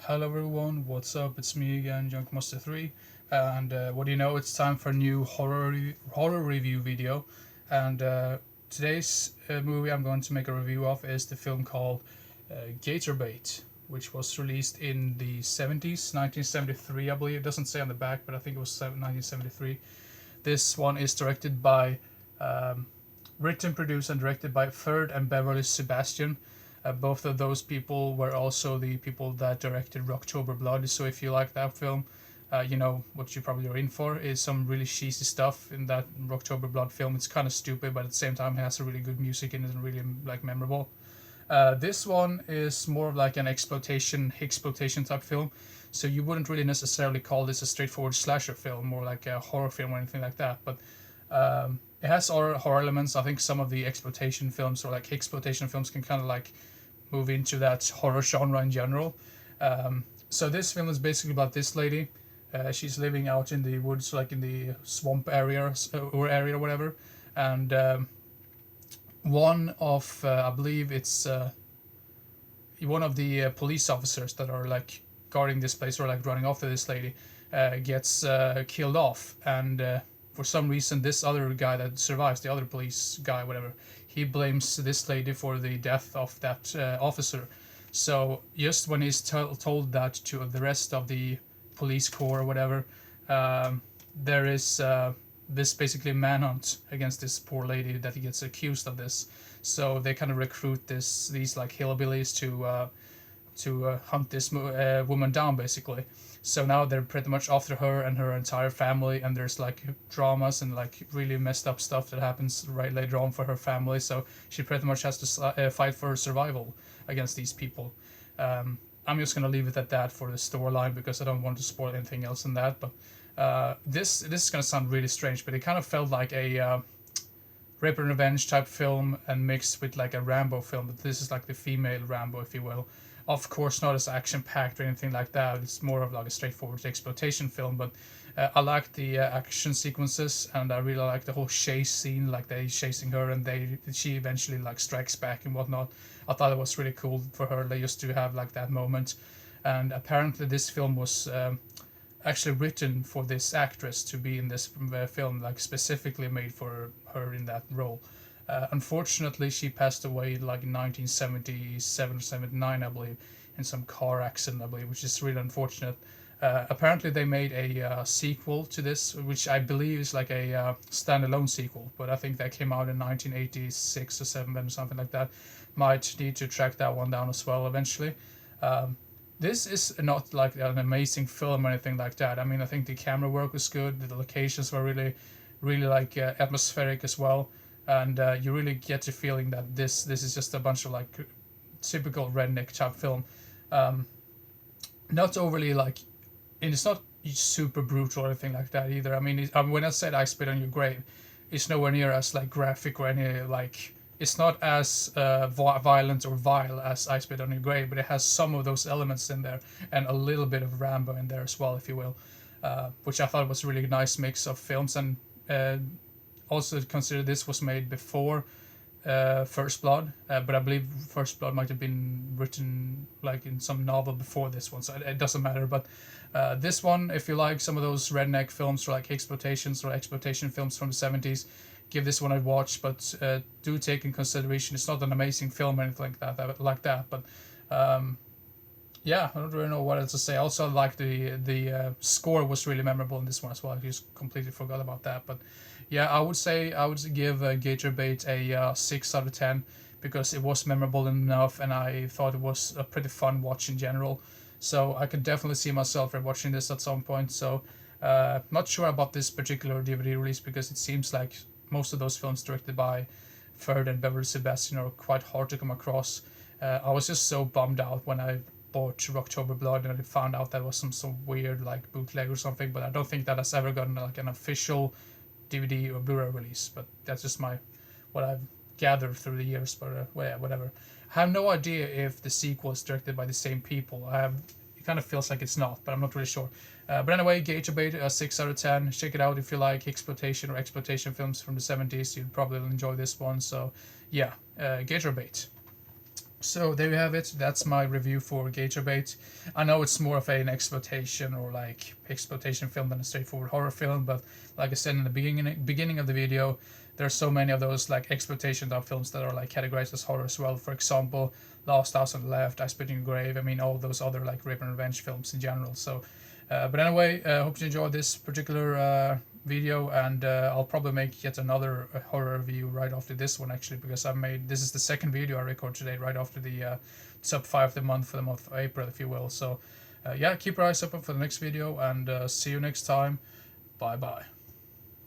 Hello everyone, what's up? It's me again, Junkmaster3, and what do you know? It's time for a new horror review video. And today's movie I'm going to make a review of is the film called Gator Bait, which was released in the 70s, 1973, I believe. It doesn't say on the back, but I think it was 1973. This one is directed by, written, produced, and directed by Ferd and Beverly Sebastian. Both of those people were also the people that directed Rocktober Blood. So if you like that film, you know what you probably are in for is some really cheesy stuff in that Rocktober Blood film. It's kind of stupid, but at the same time, it has a really good music in it and really like memorable. This one is more of like an exploitation type film, so you wouldn't really necessarily call this a straightforward slasher film, more like a horror film or anything like that. But it has horror elements. I think some of the exploitation films or like exploitation films can kind of like move into that horror genre in general. So this film is basically about this lady. She's living out in the woods, like in the swamp area or whatever, and one of I believe it's one of the police officers that are like guarding this place or like running after this lady gets killed off, and for some reason this other guy that survives, the other police guy, whatever, he blames this lady for the death of that officer. So just when he's told that to the rest of the police corps or whatever, there is this basically manhunt against this poor lady that he gets accused of this. So they kind of recruit these like hillbillies to hunt this woman down basically. So now they're pretty much after her and her entire family, and there's like dramas and like really messed up stuff that happens right later on for her family. So she pretty much has to fight for her survival against these people. I'm just gonna leave it at that for the storyline because I don't want to spoil anything else in that. But this is gonna sound really strange, but it kind of felt like a rape and revenge type film and mixed with like a Rambo film. But this is like the female Rambo, if you will. Of course, not as action packed or anything like that. It's more of like a straightforward exploitation film. But I like the action sequences, and I really like the whole chase scene, like they chasing her and she eventually like strikes back and whatnot. I thought it was really cool for her. They used to have like that moment, and apparently this film was actually written for this actress to be in this film, like specifically made for her in that role. Unfortunately, she passed away like in 1977 or 79, I believe, in some car accident, I believe, which is really unfortunate. Apparently, they made a sequel to this, which I believe is like a standalone sequel, but I think that came out in 1986 or 7 or something like that. Might need to track that one down as well eventually. This is not like an amazing film or anything like that. I mean, I think the camera work was good, the locations were really like atmospheric as well, and you really get the feeling that this is just a bunch of like typical redneck type film. Um, Not overly like, and it's not super brutal or anything like that either. I mean, when I said I spit on your grave, it's nowhere near as like graphic or any like. It's not as violent or vile as I Spit on Your Grave, but it has some of those elements in there and a little bit of Rambo in there as well, if you will, which I thought was a really nice mix of films. And also consider this was made before First Blood, but I believe First Blood might have been written like in some novel before this one, so it doesn't matter. But this one, if you like some of those redneck films or like exploitations or exploitation films from the 70s, give this one a watch. But do take in consideration it's not an amazing film or anything like that. But yeah, I don't really know what else to say. Also, like the score was really memorable in this one as well. I just completely forgot about that. But yeah, I would say I would give Gator Bait a 6 out of 10 because it was memorable enough, and I thought it was a pretty fun watch in general. So I could definitely see myself rewatching this at some point. So not sure about this particular DVD release because it seems like most of those films directed by Ferd and Beverly Sebastian are quite hard to come across. I was just so bummed out when I bought Rocktober Blood and I found out that was some weird like bootleg or something. But I don't think that has ever gotten like an official DVD or Blu-ray release. But that's just what I've gathered through the years. But yeah, whatever. I have no idea if the sequel is directed by the same people. It kind of feels like it's not, but I'm not really sure. But anyway, Gator Bait, a 6 out of 10. Check it out if you like exploitation or exploitation films from the 70s. You'd probably enjoy this one. So yeah, Gator Bait. So there you have it. That's my review for Gator Bait. I know it's more of an exploitation or like exploitation film than a straightforward horror film, but like I said in the beginning of the video, there's so many of those like exploitation type films that are like categorized as horror as well. For example, Last House on the Left, I Spit in Your Grave. I mean, all those other like rape and revenge films in general. So, but anyway, hope you enjoyed this particular video, and I'll probably make yet another horror review right after this one, actually, because this is the second video I record today right after the top 5 of the month for the month of April, if you will. So yeah, keep your eyes open for the next video, and see you next time. Bye bye.